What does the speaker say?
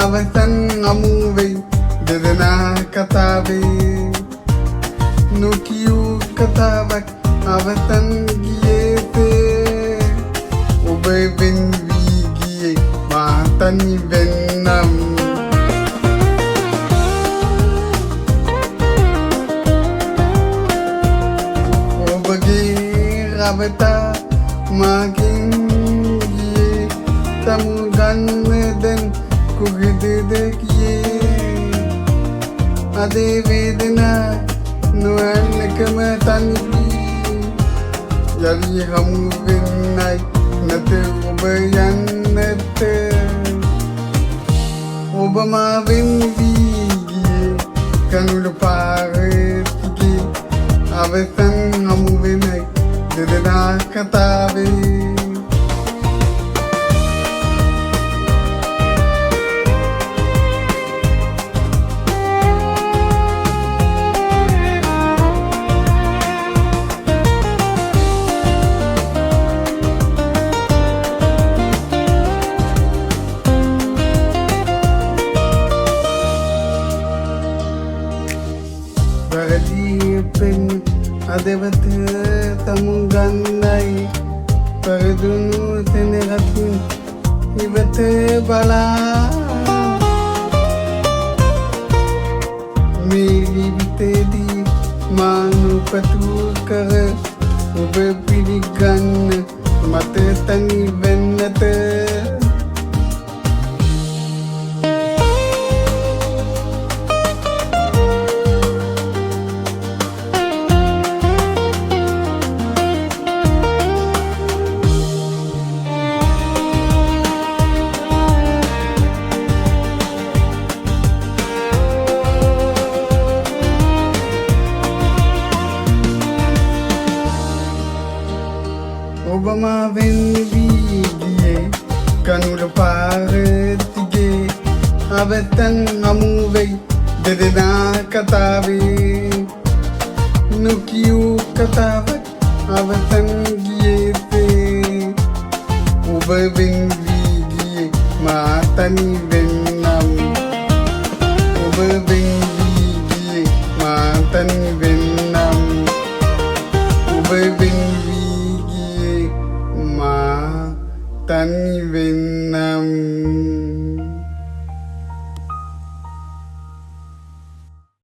අවසන් අමුවෙයි දෙදෙනා කතාවේ නොකියූ කතාවක් අවසන් ගියේසේ ඔබ වෙන් වී ගියේ මා තනි වෙන්නම් ඔබගේ රවටා මාගෙන් ගියේ සමුගන්න දැන් කොහෙදද ගියේ අදේ වේදනා නොයන්නකම තනිවී යලි හමු වෙන්නයි නැත ඔබ යන්නට ඔබ මා වෙන් වී ගියේ කනුල පාරේ අවසන් හමු වෙනයි දෙදෙනා කතාවේ වැරදීපෙන් අදවත තමුගන්නයි පරදුණු සෙනරකින් ඉවත බලා මේ ජීවිතේදී මානුපතු කර ඔබ පිළිගන්න මට තනි වෙන්නට ඔබ මා වෙන් වී ගියේ කනුල පාරතිගේ අවසන් හමුවෙයි දෙදෙනා කතාවේ නොකියූ කතාවක් අවසන් ගියේසේ ඔබ වෙන් වී ගියේ මා තනි වෙන්